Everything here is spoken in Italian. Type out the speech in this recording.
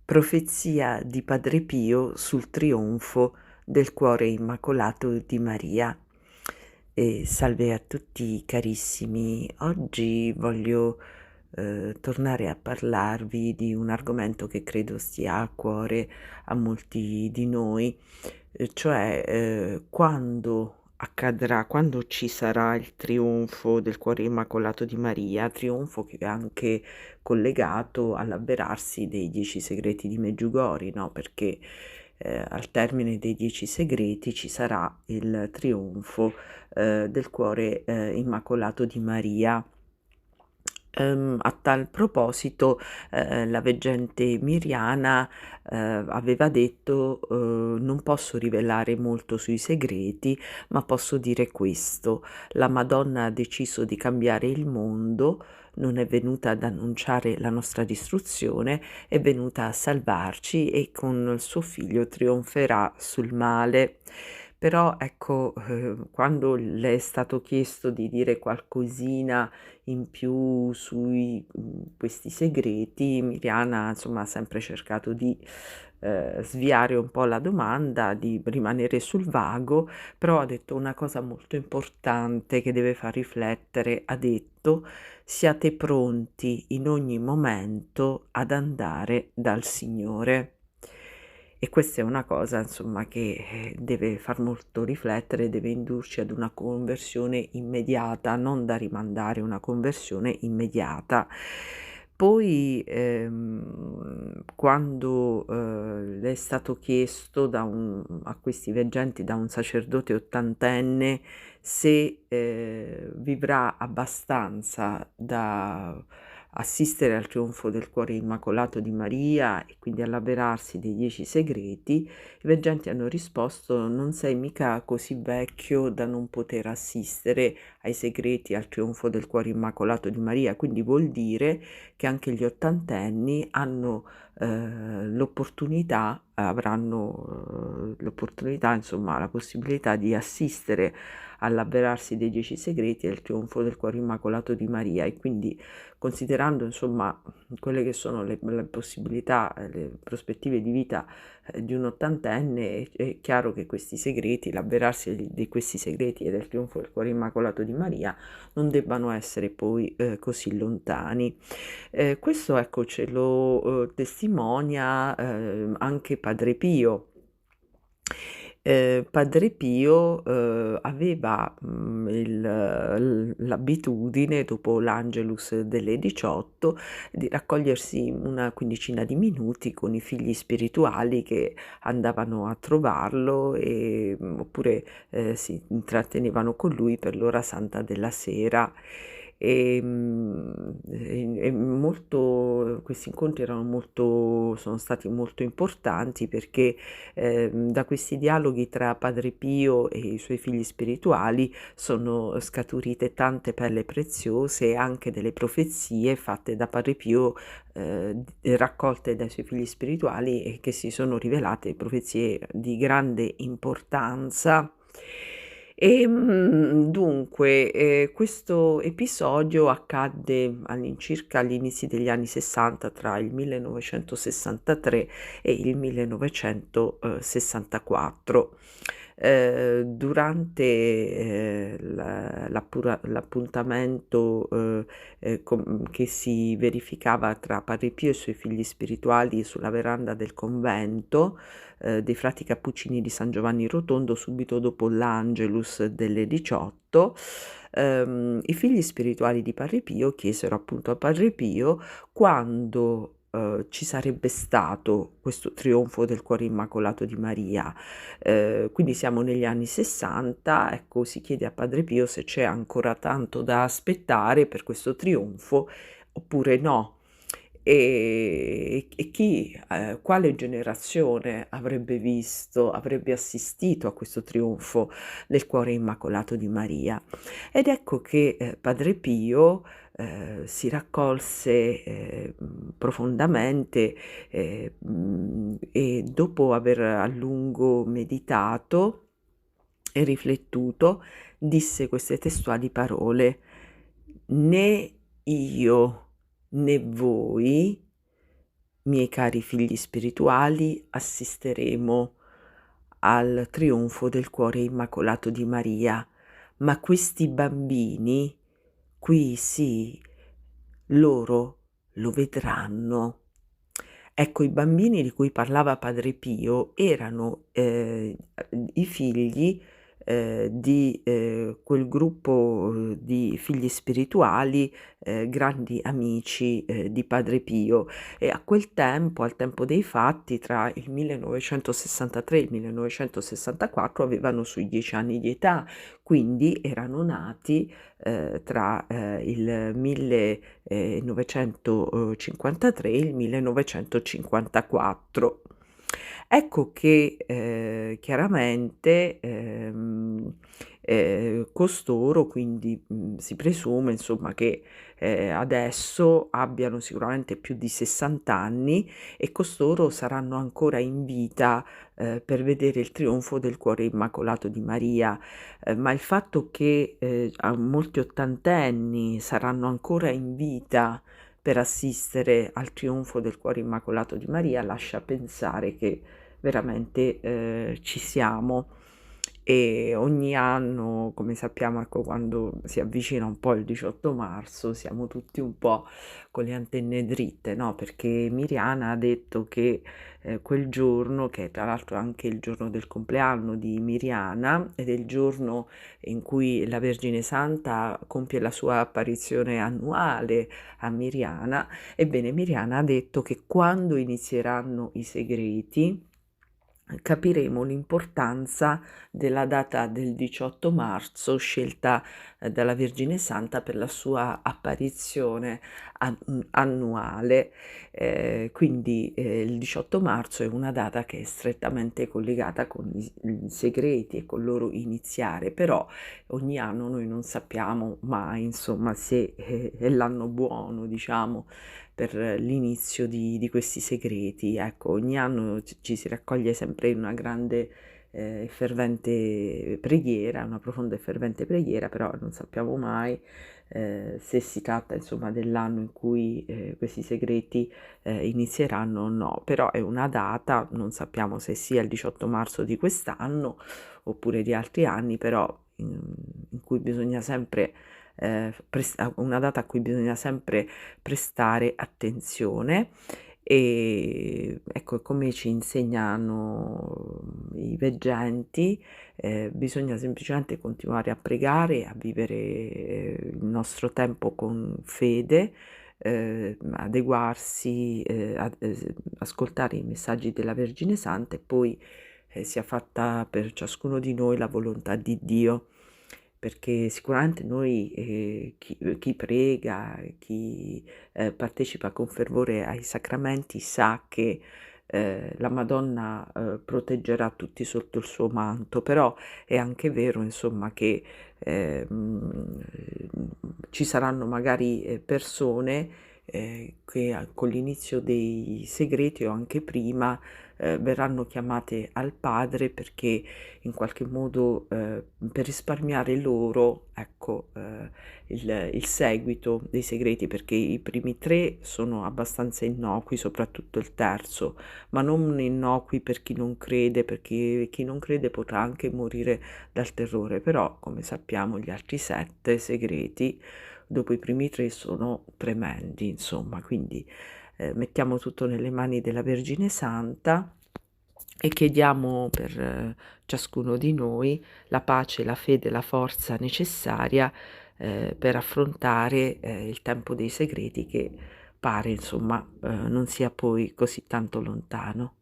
Profezia di Padre Pio sul trionfo del cuore immacolato di Maria. Salve a tutti carissimi. Oggi voglio tornare a parlarvi di un argomento che credo stia a cuore a molti di noi, cioè quando ci sarà il trionfo del cuore immacolato di Maria, trionfo che è anche collegato all'avverarsi dei 10 segreti di Meggiugori, no, perché, al termine dei 10 segreti ci sarà il trionfo, del cuore, immacolato di Maria. A tal proposito, la veggente Miriana, aveva detto: "Non posso rivelare molto sui segreti, ma posso dire questo: la Madonna ha deciso di cambiare il mondo, non è venuta ad annunciare la nostra distruzione, è venuta a salvarci e con il suo figlio trionferà sul male." Però ecco, quando le è stato chiesto di dire qualcosina in più sui questi segreti, Miriana insomma ha sempre cercato di, sviare un po' la domanda, di rimanere sul vago, però ha detto una cosa molto importante che deve far riflettere, ha detto: "Siate pronti in ogni momento ad andare dal Signore." E questa è una cosa insomma che, deve far molto riflettere, deve indurci ad una conversione immediata, non da rimandare, una conversione immediata. Poi, quando, le è stato chiesto a questi veggenti da un sacerdote ottantenne se, vivrà abbastanza da assistere al trionfo del cuore immacolato di Maria e quindi all'avverarsi dei 10 segreti, i veggenti hanno risposto: "Non sei mica così vecchio da non poter assistere ai segreti, al trionfo del cuore immacolato di Maria." Quindi vuol dire che anche gli ottantenni hanno, avranno, l'opportunità, insomma, la possibilità di assistere all'avverarsi dei 10 segreti e al trionfo del cuore immacolato di Maria. E quindi, considerando insomma quelle che sono le possibilità, le prospettive di vita, di un ottantenne, è chiaro che questi segreti, l'avverarsi di questi segreti e del trionfo del cuore immacolato di Maria non debbano essere poi, così lontani. Questo ecco ce lo, testimonia, anche Padre Pio. Padre Pio, aveva, l'abitudine dopo l'Angelus delle 18 di raccogliersi una quindicina di minuti con i figli spirituali che andavano a trovarlo, oppure, si intrattenevano con lui per l'ora santa della sera. Questi incontri sono stati molto importanti perché, da questi dialoghi tra Padre Pio e i suoi figli spirituali sono scaturite tante perle preziose e anche delle profezie fatte da Padre Pio, raccolte dai suoi figli spirituali e che si sono rivelate profezie di grande importanza. Dunque, questo episodio accadde all'incirca agli inizi degli anni '60, tra il 1963 e il 1964. Durante, l'appuntamento, che si verificava tra Padre Pio e i suoi figli spirituali sulla veranda del convento, dei frati cappuccini di San Giovanni Rotondo, subito dopo l'Angelus delle 18, i figli spirituali di Padre Pio chiesero appunto a Padre Pio quando, ci sarebbe stato questo trionfo del cuore immacolato di Maria. Quindi siamo negli anni '60, ecco, si chiede a Padre Pio se c'è ancora tanto da aspettare per questo trionfo oppure no. Quale generazione avrebbe assistito a questo trionfo del cuore immacolato di Maria? Ed ecco che, Padre Pio, si raccolse, profondamente, e dopo aver a lungo meditato e riflettuto, disse queste testuali parole: "Né io né voi miei cari figli spirituali, assisteremo al trionfo del cuore immacolato di Maria, ma questi bambini qui sì, loro lo vedranno. Ecco, i bambini di cui parlava Padre Pio erano, i figli, di, quel gruppo, di figli spirituali, grandi amici, di Padre Pio, e a quel tempo, al tempo dei fatti, tra il 1963 e il 1964 avevano sui 10 anni di età, quindi erano nati, tra, il 1953 e il 1954. Ecco che, chiaramente, costoro quindi, si presume insomma che, adesso abbiano sicuramente più di 60 anni e costoro saranno ancora in vita, per vedere il trionfo del cuore immacolato di Maria, ma il fatto che, a molti ottantenni saranno ancora in vita per assistere al trionfo del cuore immacolato di Maria lascia pensare che veramente, ci siamo. E ogni anno, come sappiamo, ecco, quando si avvicina un po' il 18 marzo, siamo tutti un po' con le antenne dritte, no, perché Miriana ha detto che, quel giorno, che tra l'altro è anche il giorno del compleanno di Miriana ed è il giorno in cui la Vergine Santa compie la sua apparizione annuale a Miriana, ebbene Miriana ha detto che quando inizieranno i segreti capiremo l'importanza della data del 18 marzo scelta, dalla Vergine Santa per la sua apparizione annuale. Quindi, il 18 marzo è una data che è strettamente collegata con i segreti e col loro iniziare, però ogni anno noi non sappiamo mai, insomma, se, è l'anno buono, diciamo, per l'inizio di questi segreti. Ecco, ogni anno ci si raccoglie sempre in una grande, e fervente preghiera, una profonda e fervente preghiera, però non sappiamo mai, se si tratta insomma dell'anno in cui, questi segreti, inizieranno o no. Però è una data, non sappiamo se sia il 18 marzo di quest'anno oppure di altri anni, però in cui bisogna sempre, una data a cui bisogna sempre prestare attenzione. E ecco, come ci insegnano i veggenti, bisogna semplicemente continuare a pregare, a vivere il nostro tempo con fede, adeguarsi, ascoltare i messaggi della Vergine Santa e poi, sia fatta per ciascuno di noi la volontà di Dio. Perché sicuramente noi, chi prega, chi, partecipa con fervore ai sacramenti sa che, la Madonna, proteggerà tutti sotto il suo manto, però è anche vero insomma che, ci saranno magari, persone, che con l'inizio dei segreti o anche prima, verranno chiamate al Padre perché in qualche modo, per risparmiare loro, ecco, il seguito dei segreti, perché i primi 3 sono abbastanza innocui, soprattutto il terzo, ma non innocui per chi non crede, perché chi non crede potrà anche morire dal terrore, però come sappiamo gli altri 7 segreti dopo i primi 3 sono tremendi, insomma. Quindi, mettiamo tutto nelle mani della Vergine Santa e chiediamo per ciascuno di noi la pace, la fede, la forza necessaria, per affrontare, il tempo dei segreti che pare insomma, non sia poi così tanto lontano.